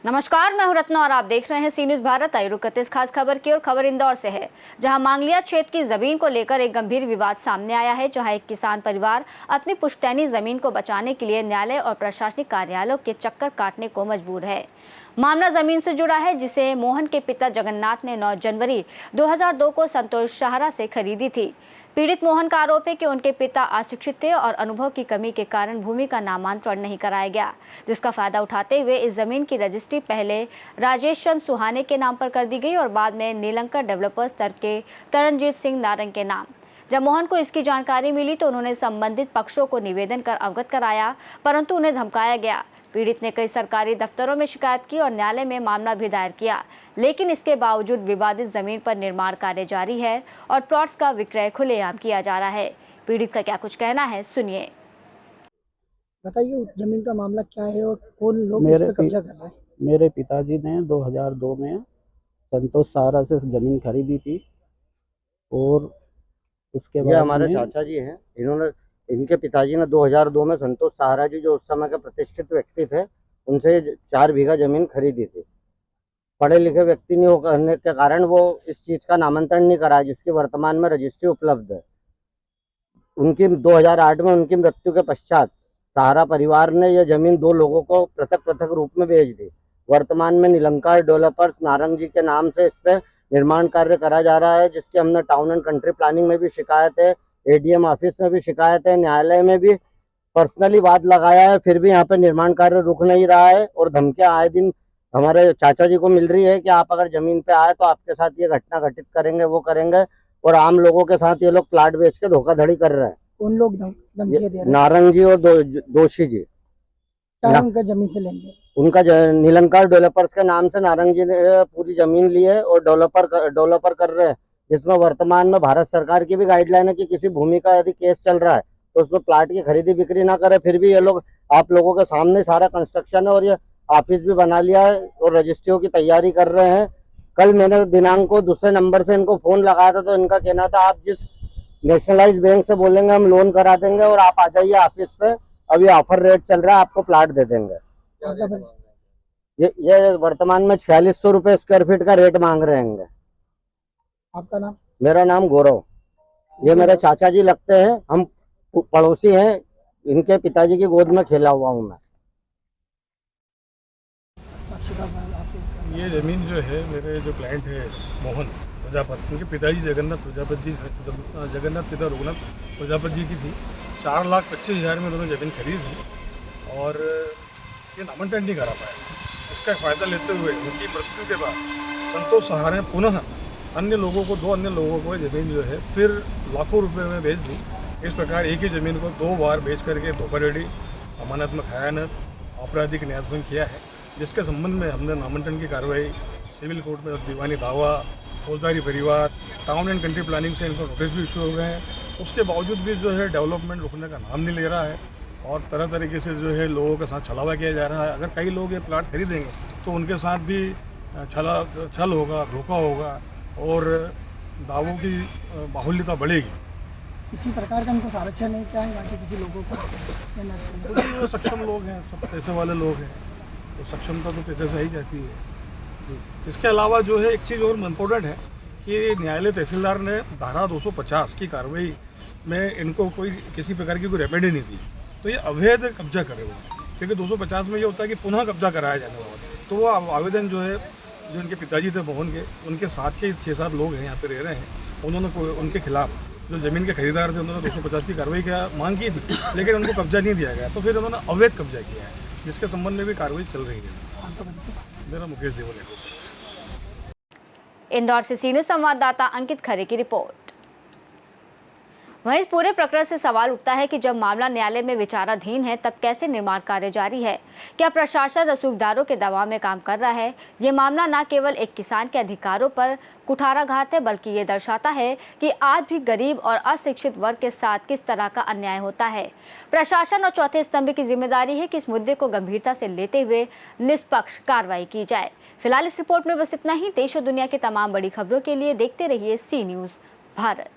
नमस्कार, मैं हूं रत्ना और आप देख रहे हैं सी न्यूज भारत। आइए रुक करते इस खास खबर की और खबर इंदौर से है, जहां मांगलिया क्षेत्र की जमीन को लेकर एक गंभीर विवाद सामने आया है। जहां एक किसान परिवार अपनी पुश्तैनी जमीन को बचाने के लिए न्यायालय और प्रशासनिक कार्यालयों के चक्कर काटने को मजबूर है। मामला जमीन से जुड़ा है, जिसे मोहन के पिता जगन्नाथ ने 9 जनवरी 2002 को संतोष सहारा से खरीदी थी। पीड़ित मोहन का आरोप है कि उनके पिता अशिक्षित थे और अनुभव की कमी के कारण भूमि का नामांतरण नहीं कराया गया, जिसका फायदा उठाते हुए इस जमीन की रजिस्ट्री पहले राजेश चंद्र सुहाने के नाम पर कर दी गई और बाद में नीलंकर डेवलपर्स के तरनजीत सिंह नारंग के नाम। जब मोहन को इसकी जानकारी मिली तो उन्होंने संबंधित पक्षों को निवेदन कर अवगत कराया, परंतु उन्हें धमकाया गया। पीड़ित ने कई सरकारी दफ्तरों में शिकायत की और न्यायालय में मामला भी दायर किया, लेकिन इसके बावजूद विवादित जमीन पर निर्माण कार्य जारी है और प्लॉट्स का विक्रय खुलेआम किया जा रहा है। पीड़ित का क्या कुछ कहना है, सुनिए। बताइए जमीन का मामला क्या है और कौन लोग इस पे कब्जा कर रहे हैं? मेरे पिताजी ने 2002 में संतोष सहारा से जमीन खरीदी थी और उसके बाद हमारे चाचा जी हैं। इनके पिताजी ने 2002 में संतोष सहारा जी, जो उस समय के प्रतिष्ठित व्यक्ति थे, उनसे 4 बीघा जमीन खरीदी थी। पढ़े लिखे व्यक्ति नहीं होने के कारण वो इस चीज का नामांतरण नहीं कराया, जिसकी वर्तमान में रजिस्ट्री उपलब्ध है। उनकी 2008 में उनकी मृत्यु के पश्चात सहारा परिवार ने यह जमीन 2 लोगों को पृथक पृथक रूप में बेच दी। वर्तमान में नीलंकर डेवलपर्स नारंग जी के नाम से इस पे निर्माण कार्य करा जा रहा है, जिसकी हमने टाउन एंड कंट्री प्लानिंग में भी शिकायत है, एडीएम ऑफिस में भी शिकायत है, न्यायालय में भी पर्सनली वाद लगाया है, फिर भी यहाँ पे निर्माण कार्य रुक नहीं रहा है और धमकियां आए दिन हमारे चाचा जी को मिल रही है कि आप अगर जमीन पे आए तो आपके साथ ये घटना घटित करेंगे, वो करेंगे, और आम लोगों के साथ ये लोग प्लाट बेच के धोखाधड़ी कर रहे हैं। उन लोग धमकियां दे रहे हैं? नारंग जी और दोषी जी। उनका जमीन से लेंगे? उनका नीलंकर डेवलपर्स के नाम से नारंग जी ने पूरी जमीन ली है और डेवलपर कर रहे हैं, जिसमें वर्तमान में भारत सरकार की भी गाइडलाइन है कि किसी भूमि का यदि केस चल रहा है तो उसमें प्लाट की खरीदी बिक्री ना करे। फिर भी ये लोग आप लोगों के सामने सारा कंस्ट्रक्शन है और ये ऑफिस भी बना लिया है और रजिस्ट्रियों की तैयारी कर रहे हैं। कल मैंने दिनांक को दूसरे नंबर से इनको फोन लगाया था, तो इनका कहना था आप जिस नेशनलाइज बैंक से बोलेंगे हम लोन करा देंगे और आप आ जाइए ऑफिस पे, अभी ऑफर रेट चल रहा है, आपको प्लाट दे देंगे। ये वर्तमान में 4600 रुपये स्क्वायर फीट का रेट मांग रहे हैं। आपका नाम? मेरा नाम गौरव। ये मेरे चाचा जी लगते हैं, हम पड़ोसी हैं, इनके पिताजी की गोद में खेला हुआ हूँ मैं। ये ज़मीन जो है, मेरे जो क्लाइंट है मोहन प्रजापति, उनके पिताजी जगन्नाथ प्रजापति जी, जगन्नाथ पिता रघुनाथ प्रजापति जी की थी। 4,25,000 में उन्होंने ज़मीन खरीदी थी और ये नामांतरण नहीं करा पाया। इसका फ़ायदा लेते हुए उनकी मृत्यु के बाद संतोष सहारा ने पुनः अन्य लोगों को, 2 अन्य लोगों को ज़मीन जो है फिर लाखों रुपए में बेच दी। इस प्रकार एक ही ज़मीन को 2 बार बेच करके धोखाधड़ी, अमानत में खयानत, आपराधिक न्यायभंग किया है, जिसके संबंध में हमने नामांतरण की कार्रवाई सिविल कोर्ट में दीवानी दावा, फौजदारी परिवार, टाउन एंड कंट्री प्लानिंग से इनको नोटिस भी इशू हो गए हैं। उसके बावजूद भी जो है डेवलपमेंट रुकने का नाम नहीं ले रहा है और तरह तरीके से जो है लोगों के साथ छलावा किया जा रहा है। अगर कई लोग ये प्लाट खरीदेंगे तो उनके साथ भी छल होगा, धोखा होगा और दावों की बाहुल्यता बढ़ेगी। किसी प्रकार का इनको संरक्षण नहीं चाहिए बाकी किसी लोगों को? सक्षम लोग हैं, सब पैसे वाले लोग हैं, तो सक्षमता तो पैसे से ही जाती है। इसके अलावा जो है एक चीज़ और इम्पोर्टेंट है कि न्यायालय तहसीलदार ने धारा 250 की कार्रवाई में इनको कोई किसी प्रकार की कोई रेमेडी नहीं दी, तो ये अवैध कब्जा करे वो, क्योंकि 250 में ये होता है कि पुनः कब्जा कराया जाने वाला। तो वो आवेदन जो है, जो इनके पिताजी थे मोहन के, उनके साथ के 6-7 लोग हैं यहाँ पे रह रहे हैं, उन्होंने उनके खिलाफ जो ज़मीन के खरीदार थे उन्होंने 250 की कार्रवाई की मांग की थी, लेकिन उनको कब्जा नहीं दिया गया, तो फिर उन्होंने अवैध कब्जा किया है, जिसके संबंध में भी कार्रवाई चल रही है। मेरा मुकेश देवल है। इंदौर से सी न्यूज संवाददाता अंकित खरे की रिपोर्ट। वहीं इस पूरे प्रकरण से सवाल उठता है कि जब मामला न्यायालय में विचाराधीन है तब कैसे निर्माण कार्य जारी है? क्या प्रशासन रसूखदारों के दबाव में काम कर रहा है? ये मामला न केवल एक किसान के अधिकारों पर कुठाराघात है, बल्कि ये दर्शाता है कि आज भी गरीब और अशिक्षित वर्ग के साथ किस तरह का अन्याय होता है। प्रशासन और चौथे स्तंभ की जिम्मेदारी है कि इस मुद्दे को गंभीरता से लेते हुए निष्पक्ष कार्रवाई की जाए। फिलहाल इस रिपोर्ट में बस इतना ही। देश और दुनिया की तमाम बड़ी खबरों के लिए देखते रहिए सी न्यूज भारत।